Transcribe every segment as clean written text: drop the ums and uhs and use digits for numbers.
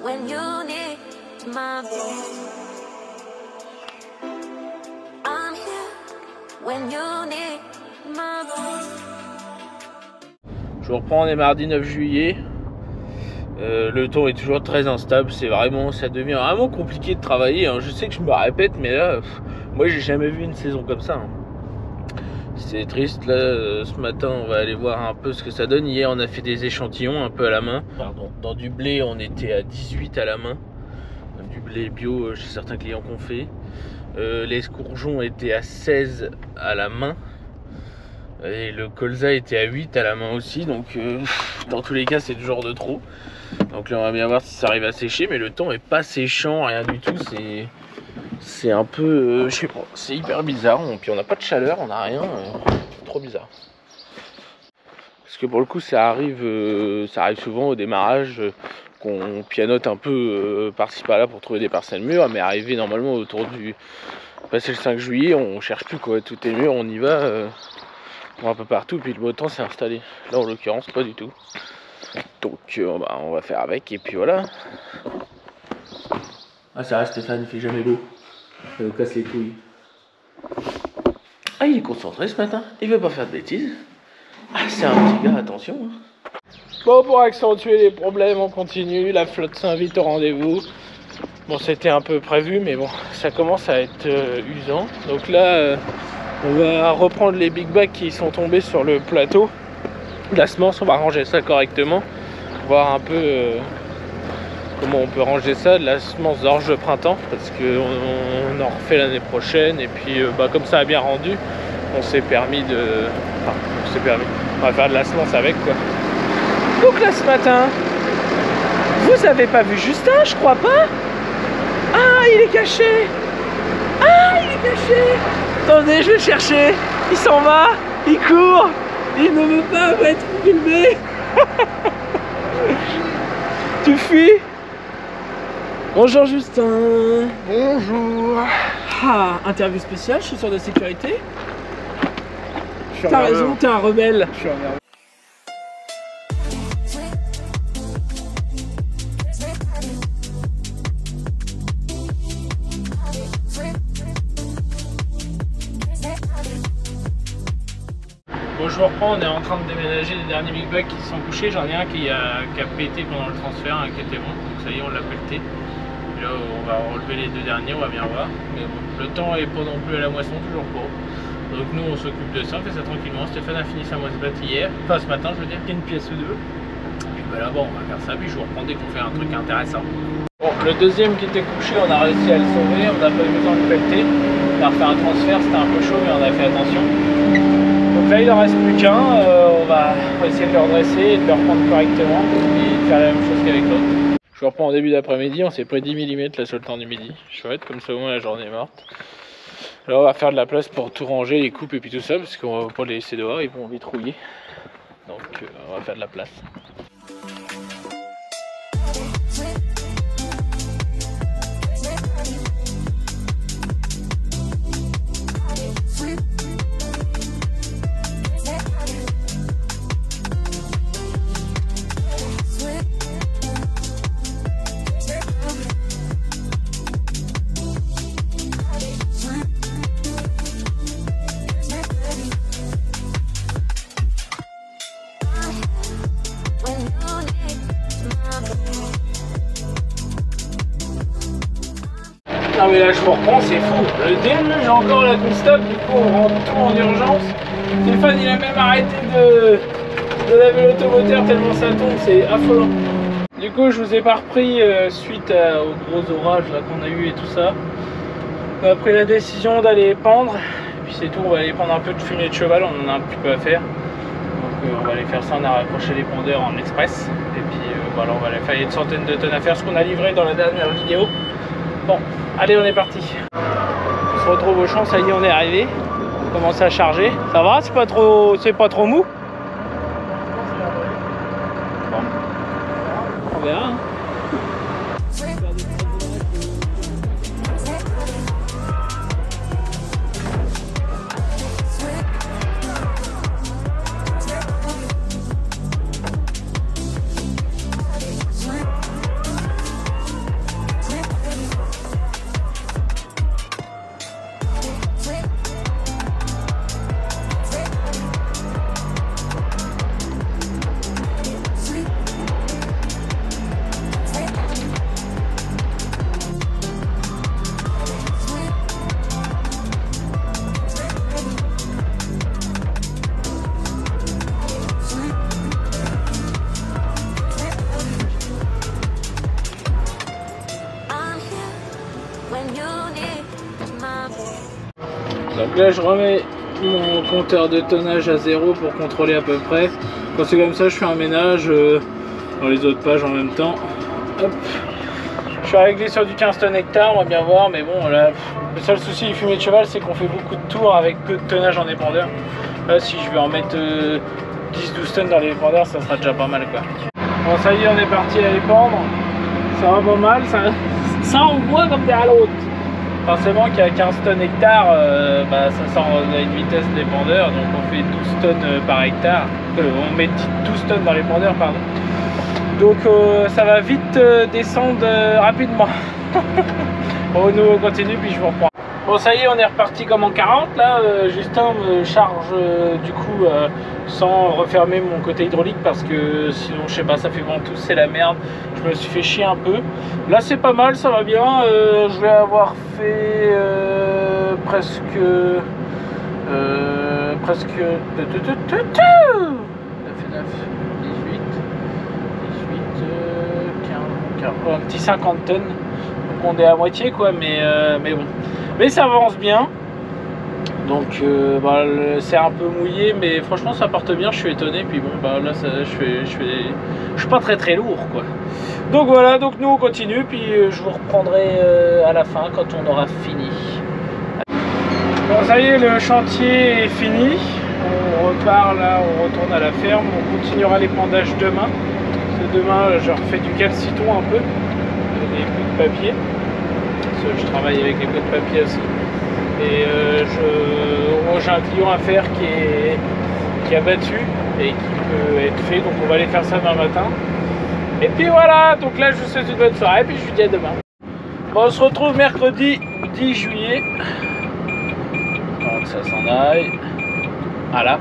when you need my voice. I'm here when you need my voice. Je reprends, on est mardi 9 juillet. Le temps est toujours très instable, ça devient vraiment compliqué de travailler, hein. Je sais que je me répète, mais là, moi j'ai jamais vu une saison comme ça, hein. C'est triste. Là, ce matin, on va aller voir un peu ce que ça donne. Hier, on a fait des échantillons un peu à la main. Pardon. Dans du blé, on était à 18 à la main. Du blé bio chez certains clients qu'on fait. Les escourgeons étaient à 16 à la main. Et le colza était à 8 à la main aussi. Donc, dans tous les cas, c'est toujours de trop. Donc là, on va bien voir si ça arrive à sécher. Mais le temps est pas séchant, rien du tout. C'est un peu, je sais pas, c'est hyper bizarre. Puis on n'a pas de chaleur, on n'a rien, c'est trop bizarre. Parce que pour le coup, ça arrive souvent au démarrage, qu'on pianote un peu par-ci par-là pour trouver des parcelles mûres, mais arrivé normalement autour du passé le 5 juillet, on cherche plus quoi, tout est mûr, on y va, on va un peu partout, puis le beau temps s'est installé. Là en l'occurrence, pas du tout. Donc on va faire avec, et puis voilà. Ah ça reste Stéphane, il fait jamais beau. Ça nous casse les couilles. Ah, il est concentré ce matin, il veut pas faire de bêtises. Ah, c'est un petit gars, attention. Bon, pour accentuer les problèmes, on continue. La flotte s'invite au rendez-vous. Bon, c'était un peu prévu, mais bon, ça commence à être usant. Donc là, on va reprendre les big bags qui sont tombés sur le plateau. La semence, on va ranger ça correctement. Voir un peu comment on peut ranger ça, de la semence d'orge de printemps, parce qu'on en refait l'année prochaine. Et puis comme ça a bien rendu, on s'est permis de... Enfin, on va faire de la semence avec quoi. Donc là ce matin, vous avez pas vu Justin, je crois pas. Ah, il est caché. Ah, il est caché. Attendez, je vais le chercher. Il s'en va, il court. Il ne veut pas être filmé. Tu fuis. Bonjour Justin. Bonjour. Ah, interview spéciale, chaussures de sécurité. T'as raison, t'es un rebelle. Je suis emmerdé. Bon, je vous reprends, on est en train de déménager les derniers big bags qui sont couchés. J'en ai un qui a pété pendant le transfert, un qui était bon, donc ça y est, on l'a pelleté. Et là, on va relever les deux derniers, on va bien voir. Mais bon, le temps est pas non plus à la moisson, toujours pas. Donc nous, on s'occupe de ça, on fait ça tranquillement. Stéphane a fini sa moissonnette hier, enfin ce matin, je veux dire, une pièce ou deux. Et ben là, bon, on va faire ça, puis je vous reprends dès qu'on fait un truc intéressant. Bon, le deuxième qui était couché, on a réussi à le sauver, on n'a pas eu besoin de le pelleter. On a refait un transfert, c'était un peu chaud, mais on a fait attention. Donc là il en reste plus qu'un, on va essayer de le redresser et de le reprendre correctement et de faire la même chose qu'avec l'autre. Je reprends en début d'après-midi, on s'est pris 10 mm là sur le temps du midi. Chouette, comme ça au moins la journée est morte. Là on va faire de la place pour tout ranger, les coupes et puis tout ça, parce qu'on va pas les laisser dehors, ils vont vite rouiller. Donc on va faire de la place. Non mais là je vous reprends, c'est fou. Le début j'ai encore la stop, du coup on rentre tout en urgence. Stéphane il a même arrêté de laver l'automoteur tellement ça tombe, c'est affolant. Du coup je vous ai pas repris suite aux gros orages qu'on a eu et tout ça. On a pris la décision d'aller pendre. Et puis c'est tout, on va aller prendre un peu de fumier de cheval, on en a un petit peu à faire. Donc on va aller faire ça, on a raccroché les pondeurs en express. Et puis voilà, on va aller faire, il y a une centaine de tonnes à faire, ce qu'on a livré dans la dernière vidéo. Bon, allez on est parti. On se retrouve au champ, ça y est on est arrivé. On commence à charger. Ça va, c'est pas trop mou? Bon. On verra hein. Donc là je remets mon compteur de tonnage à 0 pour contrôler à peu près. Quand c'est comme ça je fais un ménage dans les autres pages en même temps. Hop. Je suis réglé sur du 15 tonnes hectare, on va bien voir, mais bon là, le seul souci du fumier de cheval c'est qu'on fait beaucoup de tours avec peu de tonnage en épandeur. Là si je vais en mettre 10-12 tonnes dans les épandeurs, ça sera déjà pas mal quoi. Bon ça y est, on est parti à épandre, ça va pas mal, ça envoie comme des halotes. Forcément qu'à 15 tonnes hectare, ça sort à une vitesse d'épandeur, donc on fait 12 tonnes par hectare, on met 12 tonnes dans l'épandeur, pardon. Donc ça va vite descendre rapidement. Bon, nous on continue puis je vous reprends. Bon ça y est, on est reparti comme en 40 là. Justin me charge du coup sans refermer mon côté hydraulique parce que sinon je sais pas, ça fait ventouse, c'est la merde. Je me suis fait chier un peu. Là c'est pas mal, ça va bien. Je vais avoir fait presque 15, un petit 50 tonnes. Donc on est à moitié quoi, mais bon. Mais ça avance bien. Donc c'est un peu mouillé, mais franchement ça porte bien, je suis étonné. Puis bon là je suis pas très lourd quoi. Donc voilà, donc nous on continue, puis je vous reprendrai à la fin quand on aura fini. Bon ça y est, le chantier est fini. On repart là, on retourne à la ferme, on continuera l'épandage demain. Parce que demain je refais du calciton un peu, des bouts de papier. Parce que je travaille avec les bouts de papier aussi. Et j'ai un client à faire qui a battu et qui peut être fait, donc on va aller faire ça demain matin. Et puis voilà, donc là je vous souhaite une bonne soirée et puis je vous dis à demain. Bon, on se retrouve mercredi 10 juillet. Donc ça s'en aille. Voilà.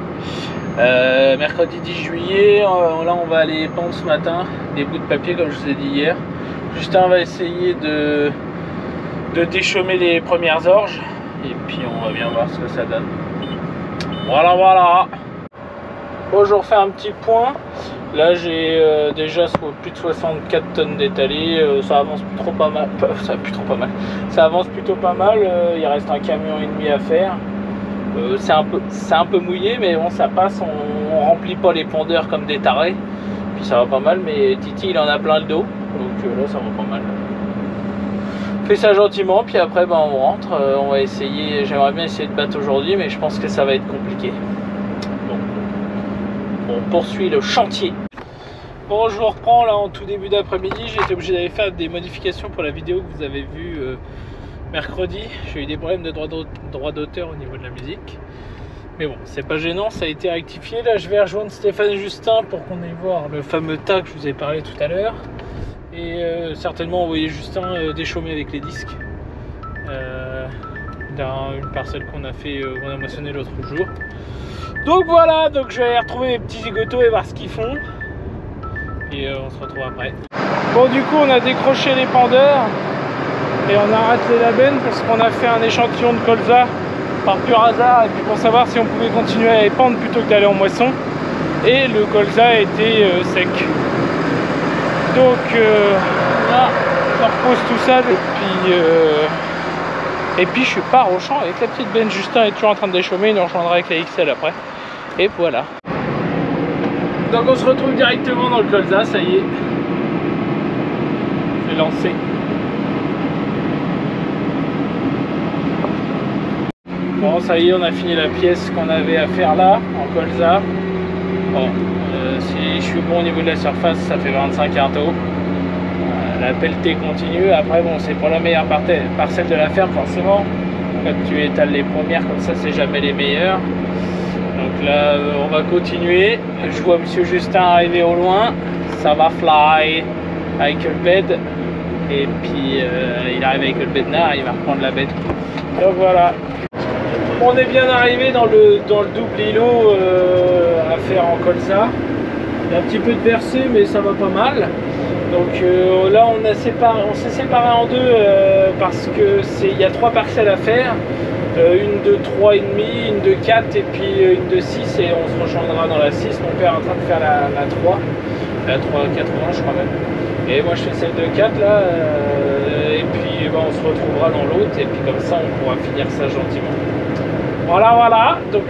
Mercredi 10 juillet, là on va aller pendre ce matin des bouts de papier comme je vous ai dit hier. Justin va essayer de déchaumer les premières orges. Et puis on va bien voir ce que ça donne. Voilà. Bon, je refais un petit point. Là j'ai déjà plus de 64 tonnes d'étalées. Ça avance plutôt pas mal. Ça avance plutôt pas mal. Il reste un camion et demi à faire. C'est un peu mouillé, mais bon ça passe. On remplit pas les pondeurs comme des tarés. Puis ça va pas mal. Mais Titi il en a plein le dos. Donc là ça va pas mal. On fait ça gentiment, puis après on rentre, on va essayer, j'aimerais bien essayer de battre aujourd'hui, mais je pense que ça va être compliqué. Donc on poursuit le chantier. Bon, je vous reprends là en tout début d'après-midi. J'ai été obligé d'aller faire des modifications pour la vidéo que vous avez vue mercredi. J'ai eu des problèmes de droit d'auteur au niveau de la musique. Mais bon, c'est pas gênant, ça a été rectifié. Là je vais rejoindre Stéphane et Justin pour qu'on aille voir le fameux tas que je vous ai parlé tout à l'heure. Et certainement envoyer Justin déchaumer avec les disques une parcelle qu'on a moissonné l'autre jour. Donc voilà, donc je vais aller retrouver mes petits zigotos et voir ce qu'ils font. Et on se retrouve après. Bon, du coup on a décroché les pendeurs et on arrête les labènes parce qu'on a fait un échantillon de colza par pur hasard et puis pour savoir si on pouvait continuer à épandre plutôt que d'aller en moisson. Et le colza était sec. Donc là, on repose tout ça et puis je pars au champ avec la petite benne. Justin est toujours en train de déchaumer, il nous rejoindra avec la XL après. Et voilà. Donc on se retrouve directement dans le colza, ça y est. C'est lancé. Bon ça y est, on a fini la pièce qu'on avait à faire là, en colza. Bon. Si je suis bon au niveau de la surface, ça fait 25 artos. La pelletée continue. Après bon, c'est pour la meilleure parcelle de la ferme forcément. Quand tu étales les premières comme ça, c'est jamais les meilleures. Donc là on va continuer. Je vois monsieur Justin arriver au loin. Ça va fly avec le bed. Et puis il arrive avec le bednard, il va reprendre la bête. Donc voilà. On est bien arrivé dans le double îlot à faire en colza. Il y a un petit peu de versé, mais ça va pas mal. Donc là on s'est séparé en deux parce que il y a 3 parcelles à faire. Une de 3,5, une de 4 et puis une de 6 et on se rejoindra dans la 6. Mon père est en train de faire la 3, la 3,80 je crois même. Et moi je fais celle de 4 là et puis on se retrouvera dans l'autre et puis comme ça on pourra finir ça gentiment. Voilà, donc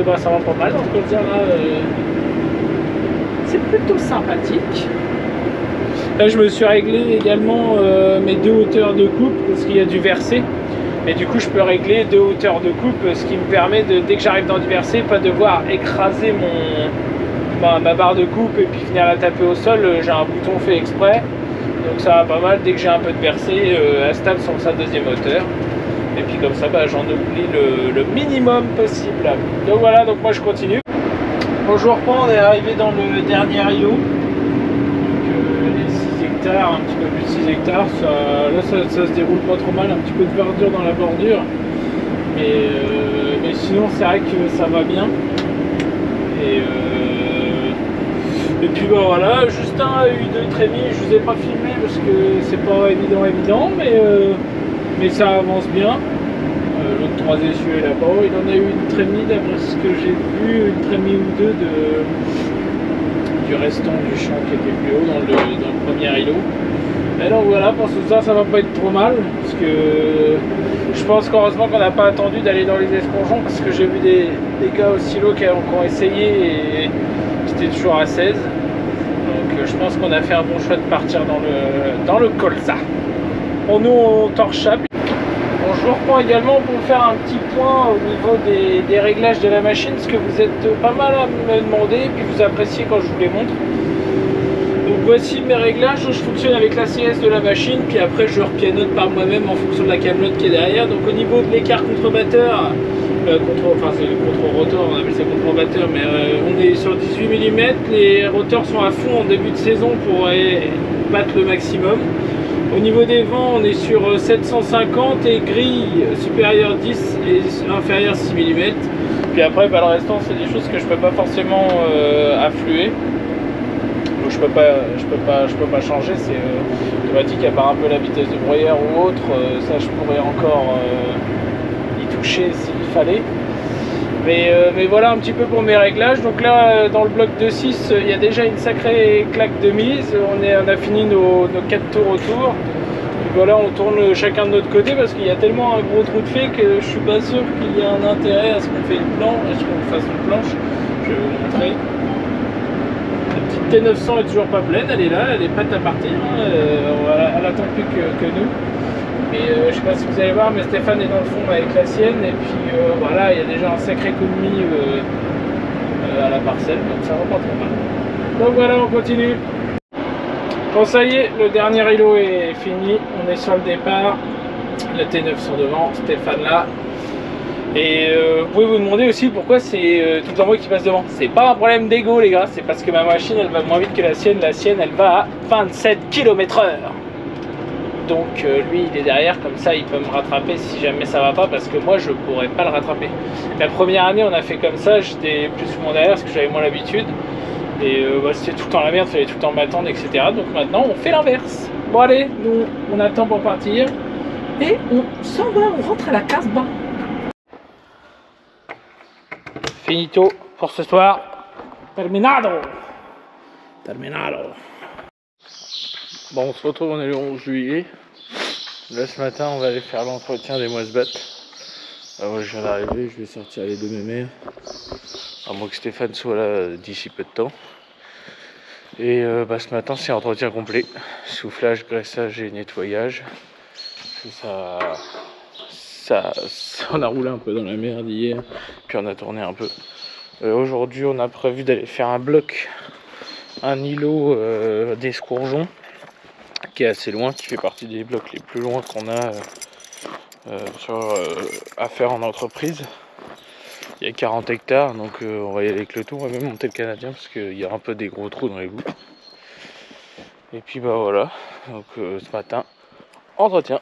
bah, ça va pas mal, on peut dire là, c'est plutôt sympathique. Là je me suis réglé également mes 2 hauteurs de coupe parce qu'il y a du versé. Et du coup je peux régler 2 hauteurs de coupe, ce qui me permet de, dès que j'arrive dans du versé, pas devoir écraser ma barre de coupe et puis venir la taper au sol. J'ai un bouton fait exprès, donc ça va pas mal. Dès que j'ai un peu de versé, elle stable sur sa 2e hauteur. Et puis comme ça, bah, j'en oublie le minimum possible. Donc voilà, donc moi je continue. Bon, je reprends, on est arrivé dans le dernier îlot. Donc les 6 hectares, un petit peu plus de 6 hectares. Là ça se déroule pas trop mal, un petit peu de verdure dans la bordure. Mais sinon c'est vrai que ça va bien. Et puis bah voilà, Justin a eu 2 trémies, je vous ai pas filmé parce que c'est pas évident, mais ça avance bien. L'autre 3 essieux est là-bas, il en a eu une trémie d'après ce que j'ai vu, une trémie ou 2 du restant du champ qui était plus haut dans le premier îlot. Et donc voilà, pour ce soir ça va pas être trop mal, parce que je pense qu'heureusement qu'on n'a pas attendu d'aller dans les espongeons, parce que j'ai vu des gars au silo qui ont essayé et c'était toujours à 16. Donc je pense qu'on a fait un bon choix de partir dans le colza. Pour nous on torche ça. Bon, je vous reprends également pour faire un petit point au niveau des réglages de la machine, parce que vous êtes pas mal à me demander et puis vous appréciez quand je vous les montre. Donc voici mes réglages. Je fonctionne avec la CS de la machine, puis après je repianote par moi-même en fonction de la camelote qui est derrière. Donc au niveau de l'écart contre-batteur, enfin c'est le contre-rotor, on appelle ça contre-batteur, mais on est sur 18 mm. Les rotors sont à fond en début de saison pour battre le maximum. Au niveau des vents, on est sur 750 et grille supérieure 10 et inférieure 6 mm. Puis après, bah, le restant, c'est des choses que je peux pas forcément affluer. Donc je peux pas changer, c'est automatique à part un peu la vitesse de broyeur ou autre. Ça, je pourrais encore y toucher s'il fallait. Mais voilà un petit peu pour mes réglages. Donc là dans le bloc 2.6 il y a déjà une sacrée claque de mise. On a fini nos 4 tours autour. Et voilà, on tourne chacun de notre côté parce qu'il y a tellement un gros trou de fait que je suis pas sûr qu'il y ait un intérêt à ce qu'on fait une planche, à ce qu'on fasse une planche. Je vais vous montrer. La petite T900 est toujours pas pleine, elle est là, elle est prête à partir. Elle attend plus que nous. Et je sais pas si vous allez voir, mais Stéphane est dans le fond avec la sienne. Et puis voilà, il y a déjà un sacré coup de mie à la parcelle, donc ça va pas trop mal. Donc voilà, on continue. Bon, ça y est, le dernier îlot est fini. On est sur le départ. La T900 devant, Stéphane là. Et vous pouvez vous demander aussi pourquoi c'est tout le temps moi qui passe devant. C'est pas un problème d'ego, les gars, c'est parce que ma machine elle va moins vite que la sienne. La sienne elle va à 27 km/h. Donc lui il est derrière, comme ça il peut me rattraper si jamais ça va pas, parce que moi je pourrais pas le rattraper. La première année on a fait comme ça, j'étais plus souvent derrière parce que j'avais moins l'habitude. Et bah, c'était tout le temps la merde, il fallait tout le temps m'attendre, etc. Donc maintenant on fait l'inverse. Bon allez, nous on attend pour partir. Et on s'en va, on rentre à la Casbah. Finito pour ce soir. Terminado. Bon, on se retrouve, on est le 11 juillet. Là, ce matin, on va aller faire l'entretien des moisse-battes. Moi, je viens d'arriver, je vais sortir les 2 mémères. À moins que Stéphane soit là d'ici peu de temps. Et bah, ce matin, c'est entretien complet. Soufflage, graissage et nettoyage. On a roulé un peu dans la merde hier, puis on a tourné un peu. Aujourd'hui, on a prévu d'aller faire un bloc, un îlot d'escourgeons, qui est assez loin, qui fait partie des blocs les plus loin qu'on a à faire en entreprise. Il y a 40 hectares, donc on va y aller avec le tout. On va même monter le Canadien parce qu'il y a un peu des gros trous dans les bouts. Et puis bah voilà, donc ce matin, entretien.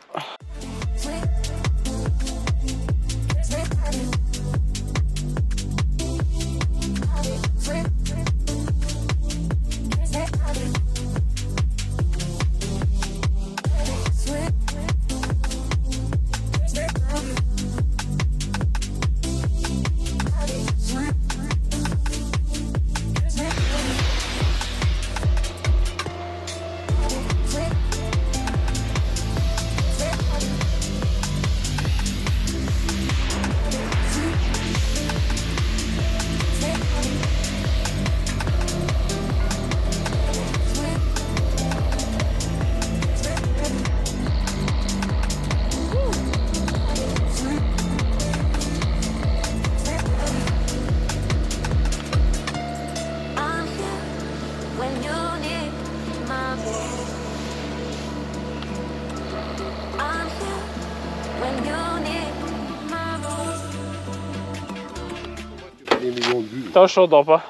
Attends, je t'entends pas.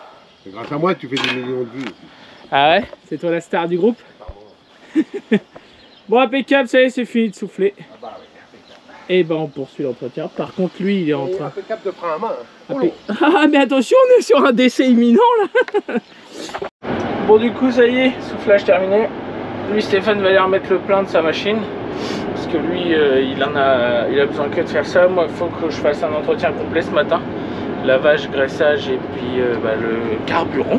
Grâce à moi, tu fais des millions de vues. Ah ouais? C'est toi la star du groupe? Bon, impeccable, ça y est, c'est fini de souffler. Ah bah oui, impeccable. Et ben on poursuit l'entretien. Par contre, lui, il est en train. Impeccable de frein à main. Hein. Ah, mais attention, on est sur un décès imminent là. Bon, du coup, ça y est, soufflage terminé. Lui, Stéphane va aller remettre le plein de sa machine. Parce que lui, il a besoin que de faire ça. Moi, il faut que je fasse un entretien complet ce matin. Lavage, graissage et puis le carburant.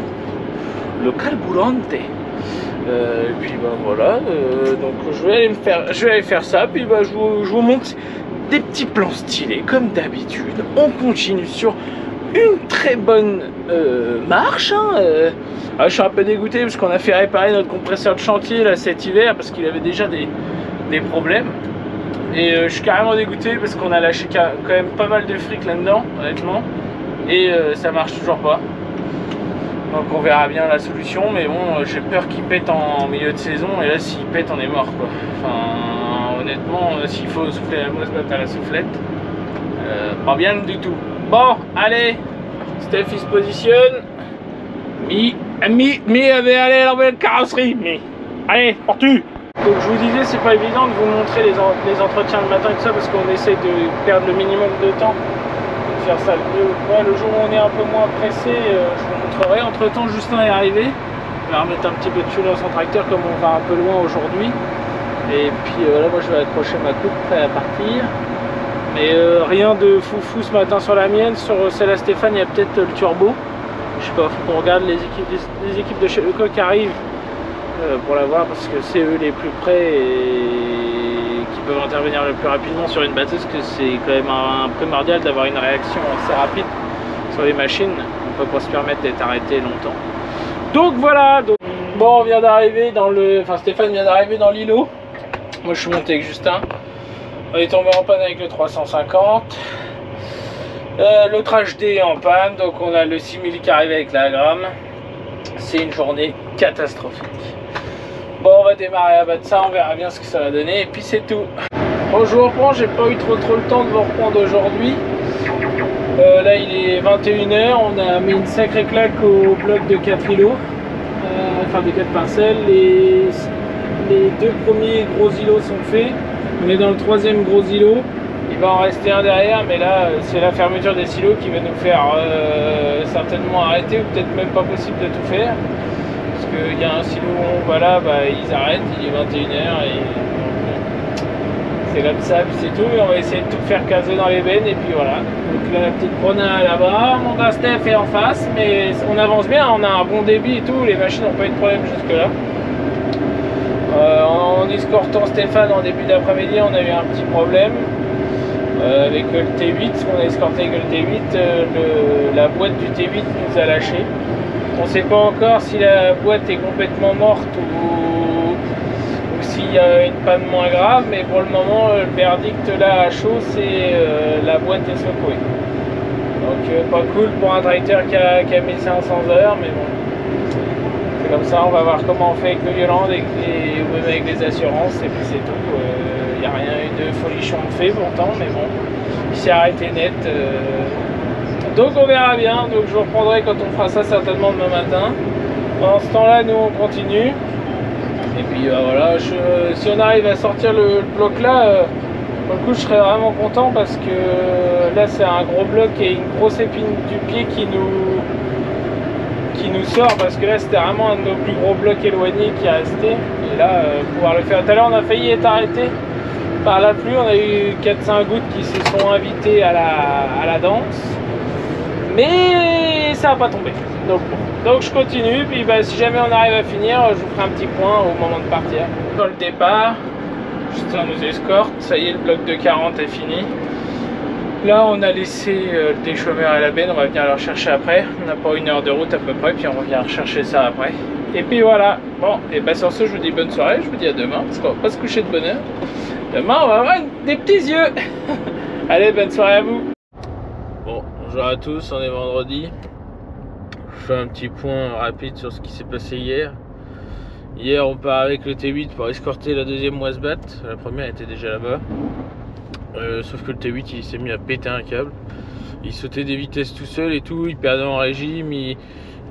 Le carburante. Et puis voilà, donc je vais aller faire ça, puis je vous montre des petits plans stylés comme d'habitude. On continue sur une très bonne marche. Hein, je suis un peu dégoûté parce qu'on a fait réparer notre compresseur de chantier là cet hiver parce qu'il avait déjà des problèmes. Et je suis carrément dégoûté parce qu'on a lâché quand même pas mal de fric là-dedans, honnêtement. Et ça marche toujours pas. Donc on verra bien la solution, mais bon, j'ai peur qu'il pète en milieu de saison, et là s'il pète on est mort quoi. Enfin honnêtement, s'il faut souffler la mousse à la soufflette, pas bien du tout. Bon, allez, Steph il se positionne. Mi avait allé la belle carrosserie, mi. Allez, portu. Donc je vous disais, c'est pas évident de vous montrer les entretiens le matin et tout ça, parce qu'on essaie de perdre le minimum de temps. Faire ça le jour où on est un peu moins pressé, je vous montrerai. Entre temps, Justin est arrivé. Il va remettre un petit peu de fuel dans son tracteur comme on va un peu loin aujourd'hui. Et puis là, moi je vais accrocher ma coupe prêt à partir. Mais rien de foufou ce matin sur la mienne. Sur celle à Stéphane, il y a peut-être le turbo. Je sais pas, faut qu'on regarde les équipes de chez Lecoq qui arrivent pour la voir parce que c'est eux les plus près et qui peuvent intervenir le plus rapidement sur une batteuse, parce que c'est quand même un primordial d'avoir une réaction assez rapide sur les machines. On peut pas se permettre d'être arrêté longtemps. Donc voilà, bon, on vient d'arriver Stéphane vient d'arriver dans l'îlot. Moi je suis monté avec Justin. On est tombé en panne avec le 350. L'autre HD est en panne, donc on a le 6000 qui arrive avec la gramme. C'est une journée catastrophique. Bon, on va démarrer à bas de ça, on verra bien ce que ça va donner, et puis c'est tout. Bon, je vous reprends, j'ai pas eu trop le temps de vous reprendre aujourd'hui. Là, il est 21 h, on a mis une sacrée claque au bloc de 4 îlots, enfin de 4 pincelles. Les 2 premiers gros îlots sont faits, on est dans le 3e gros îlot. Il va en rester un derrière, mais là, c'est la fermeture des silos qui va nous faire certainement arrêter, ou peut-être même pas possible de tout faire. Parce qu'il y a un silo où on va là, ils arrêtent, il est 21 h et c'est comme ça, puis c'est tout. Et on va essayer de tout faire caser dans les bennes, et puis voilà. Donc là, la petite Prona là-bas, mon gars Steph est en face, mais on avance bien, on a un bon débit et tout, les machines n'ont pas eu de problème jusque-là. En escortant Stéphane en début d'après-midi, on a eu un petit problème. Avec le T8, parce qu'on a escorté avec le T8, la boîte du T8 nous a lâché. On ne sait pas encore si la boîte est complètement morte ou s'il y a une panne moins grave, mais pour le moment, le verdict là à chaud, c'est la boîte est secouée. Donc pas cool pour un tracteur qui a 1500 heures, mais bon, c'est comme ça. On va voir comment on fait avec le Yolande ou même avec les assurances, et puis c'est tout. Il n'y a rien eu de folichon fait pourtant, mais bon, il s'est arrêté net. Donc on verra bien, donc je vous reprendrai quand on fera ça certainement demain matin. Pendant ce temps-là, nous on continue. Et puis voilà, si on arrive à sortir le bloc là, pour le coup je serais vraiment content, parce que là c'est un gros bloc et une grosse épine du pied qui nous sort, parce que là c'était vraiment un de nos plus gros blocs éloignés qui est resté. Et là, pouvoir le faire. Tout à l'heure on a failli être arrêté par la pluie, on a eu 4-5 gouttes qui se sont invitées à la danse, mais ça n'a pas tombé. Donc je continue, puis si jamais on arrive à finir, je vous ferai un petit point au moment de partir. Dans le départ, Justin nous escorte, ça y est, le bloc de 40 est fini. Là on a laissé le déchômeur et la benne, on va venir le rechercher après. On n'a pas 1 heure de route à peu près, puis on revient rechercher ça après. Et puis voilà, bon, et sur ce je vous dis bonne soirée, je vous dis à demain, parce qu'on va pas se coucher de bonne heure. Demain on va avoir des petits yeux. Allez, bonne soirée à vous. Bon, bonjour à tous, on est vendredi. Je fais un petit point rapide sur ce qui s'est passé hier. Hier on part avec le T8 pour escorter la deuxième Wasbat. La première était déjà là-bas. Sauf que le T8 il s'est mis à péter un câble. il sautait des vitesses tout seul et tout, il perdait en régime,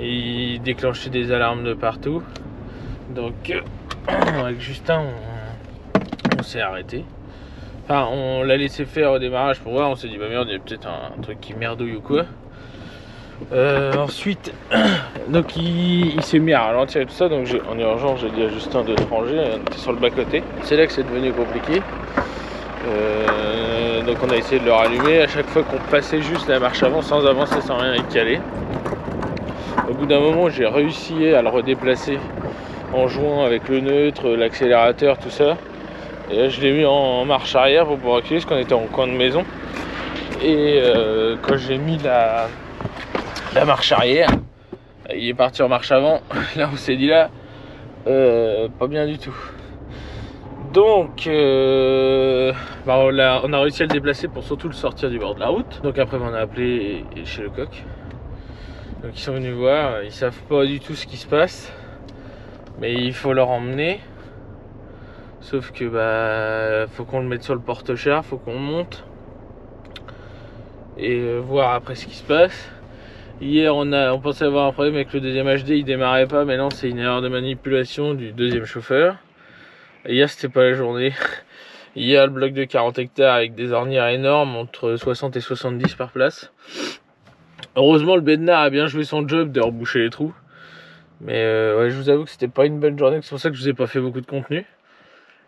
il déclenchait des alarmes de partout. Donc avec Justin on s'est arrêté. Enfin on l'a laissé faire au démarrage pour voir, on s'est dit bah merde il y a peut-être un truc qui merdouille ou quoi. Ensuite donc il s'est mis à ralentir et tout ça, donc en urgence j'ai dit à Justin de ranger, on était sur le bas côté. C'est là que c'est devenu compliqué. Donc on a essayé de le rallumer à chaque fois qu'on passait juste la marche avant sans avancer, sans rien y caler. Au bout d'un moment j'ai réussi à le redéplacer en jouant avec le neutre, l'accélérateur, tout ça. Et là je l'ai mis en marche arrière pour pouvoir reculer parce qu'on était en coin de maison. Et quand j'ai mis la marche arrière, il est parti en marche avant. Là on s'est dit là pas bien du tout. Donc bah on a réussi à le déplacer pour surtout le sortir du bord de la route. Donc après on a appelé chez Lecoq. Donc ils sont venus voir, ils savent pas du tout ce qui se passe, mais il faut leur emmener. Sauf que bah faut qu'on le mette sur le porte-char, faut qu'on monte et voir après ce qui se passe. Hier on pensait avoir un problème avec le deuxième HD, il démarrait pas, mais non c'est une erreur de manipulation du deuxième chauffeur. Et hier c'était pas la journée. Hier le bloc de 40 hectares avec des ornières énormes, entre 60 et 70 par place. Heureusement le Bednar a bien joué son job de reboucher les trous. Mais ouais, je vous avoue que c'était pas une bonne journée, c'est pour ça que je vous ai pas fait beaucoup de contenu.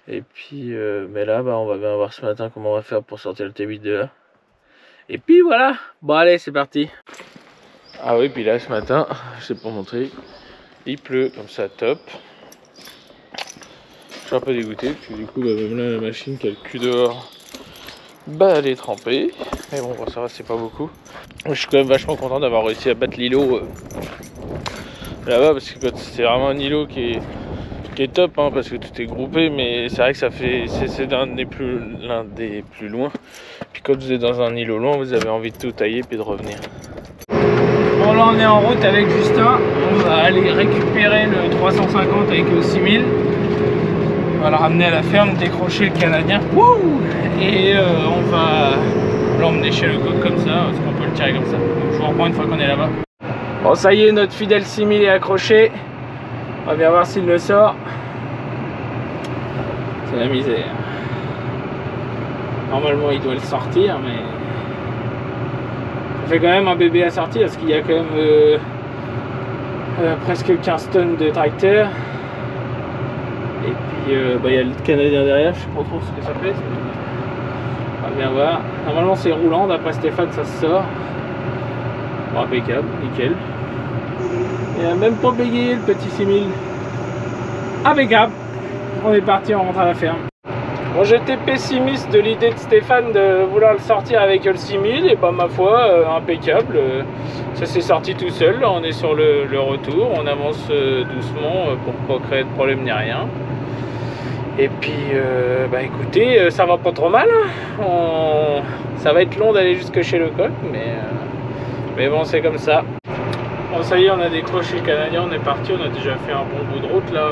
Et puis mais là bah on va bien voir ce matin comment on va faire pour sortir le T8 de là. Et puis voilà, bon allez c'est parti. Ah oui, puis là ce matin, je sais pas montrer, il pleut comme ça, top. Je suis un peu dégoûté, puis du coup bah, même là la machine qui a le cul dehors, bah elle est trempée. Mais bon ça va, c'est pas beaucoup. Je suis quand même vachement content d'avoir réussi à battre l'îlot là-bas, parce que c'est vraiment un îlot qui est top hein, parce que tout est groupé, mais c'est vrai que ça fait c'est l'un des plus loin. Puis quand vous êtes dans un îlot loin, vous avez envie de tout tailler puis de revenir. Bon là on est en route avec Justin, on va aller récupérer le 350 avec le 6000. On va le ramener à la ferme, décrocher le Canadien. Wouh, et on va l'emmener chez Lecoq comme ça, parce qu'on peut le tirer comme ça. Donc, je vous reprends une fois qu'on est là-bas. Bon ça y est, notre fidèle 6000 est accroché. On va bien voir s'il le sort. C'est la misère. Normalement il doit le sortir, mais ça fait quand même un bébé à sortir parce qu'il y a quand même presque 15 tonnes de tracteur. Et puis bah, il y a le Canadien derrière, je sais pas trop ce que ça fait. On va bien voir. Normalement c'est roulant, d'après Stéphane ça se sort. Bon, impeccable, nickel. Il a même pas bégayé le petit 6000. Impeccable. On est parti, on rentre à la ferme. Bon, j'étais pessimiste de l'idée de Stéphane de vouloir le sortir avec le 6000 et bah ma foi, impeccable. Ça s'est sorti tout seul, là, on est sur le retour, on avance doucement pour pas créer de problème ni rien. Et puis bah écoutez, ça va pas trop mal. Ça va être long d'aller jusque chez Lecoq, mais bon c'est comme ça. Bon ça y est, on a décroché le Canadien, on est parti, on a déjà fait un bon bout de route là,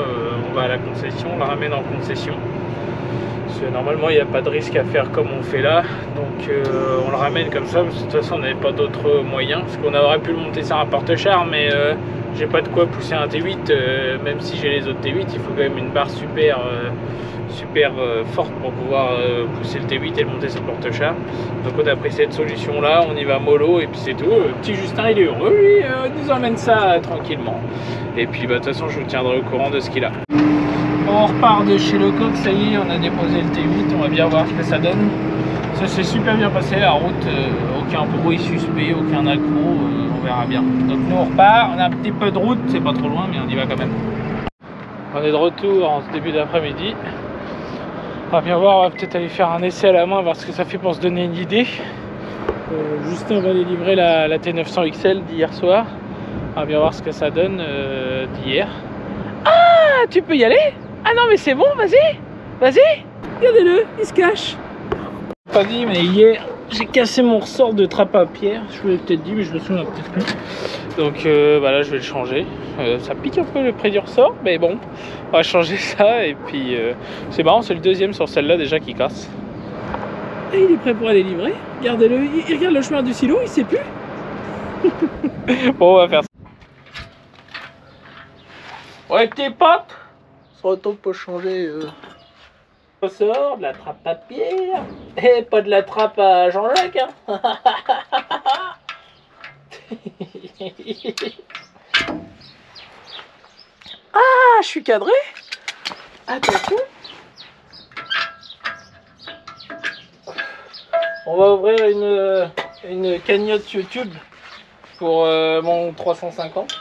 on va à la concession, on le ramène en concession. Parce que normalement il n'y a pas de risque à faire comme on fait là, donc on le ramène comme ça, parce que de toute façon on n'avait pas d'autres moyens, parce qu'on aurait pu le monter sur un porte-char, mais j'ai pas de quoi pousser un T8, même si j'ai les autres T8, il faut quand même une barre super forte pour pouvoir pousser le T8 et le monter sur le porte-char. Donc on a pris cette solution là, on y va mollo et puis c'est tout. Petit Justin il est heureux, lui, il nous emmène ça tranquillement. Et puis bah de toute façon je vous tiendrai au courant de ce qu'il a. On repart de chez Lecoq, ça y est, on a déposé le T8, on va bien voir ce que ça donne. Ça s'est super bien passé, la route, aucun bruit suspect, aucun accro, on verra bien. Donc nous on repart, on a un petit peu de route, c'est pas trop loin mais on y va quand même. On est de retour en ce début d'après-midi. On va bien voir, on va peut-être aller faire un essai à la main, voir ce que ça fait pour se donner une idée. Justin va délivrer la T900 XL d'hier soir. On va bien voir ce que ça donne d'hier. Ah, tu peux y aller? Ah non mais c'est bon, vas-y, vas-y. Regardez-le, il se cache. Pas dit, mais hier j'ai cassé mon ressort de trappe à pierre. Je vous l'ai peut-être dit, mais je me souviens peut-être plus. Donc bah là je vais le changer. Ça pique un peu le près du ressort, mais bon, on va changer ça. Et puis c'est marrant, c'est le deuxième sur celle-là déjà qui casse. Et il est prêt pour aller livrer. Regardez-le, il regarde le chemin du silo, il sait plus. Bon, on va faire ça. Ouais, tes potes, on se retrouve pour changer. On sort de la trappe à Pierre. Et pas de la trappe à Jean-Jacques. Hein. Ah, je suis cadré. Attention. On va ouvrir une cagnotte YouTube pour mon 350.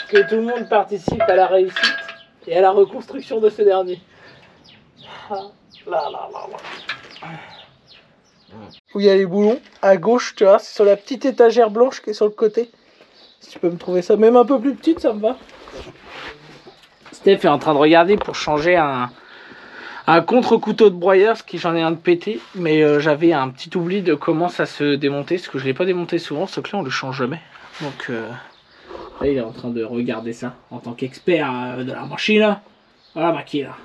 Que tout le monde participe à la réussite et à la reconstruction de ce dernier. Où il y a les boulons, à gauche, tu vois, c'est sur la petite étagère blanche qui est sur le côté. Si tu peux me trouver ça, même un peu plus petite, ça me va. Steph est en train de regarder pour changer un contre-couteau de broyeur, parce que j'en ai un de pété, mais j'avais un petit oubli de comment ça se démontait, parce que je ne l'ai pas démonté souvent, ce que là on le change jamais. Donc là il est en train de regarder ça, en tant qu'expert de la machine. Voilà Makila.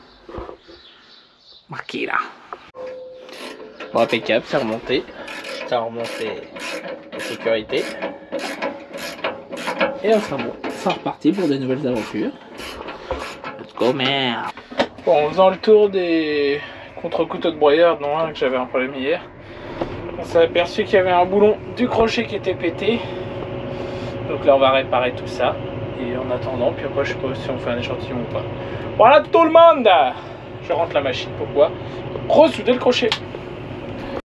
Makila. Bon, impeccable, c'est remonté. Ça a remonté la sécurité. Et on sera bon. C'est reparti pour de nouvelles aventures. Let's go, merde. Bon, en faisant le tour des contre-couteaux de broyeur, dont un que j'avais un problème hier, on s'est aperçu qu'il y avait un boulon du crochet qui était pété. Donc là, on va réparer tout ça. Et en attendant, puis après, je sais pas si on fait un échantillon ou pas. Voilà tout le monde! Je rentre la machine, pourquoi? Ressouder le crochet.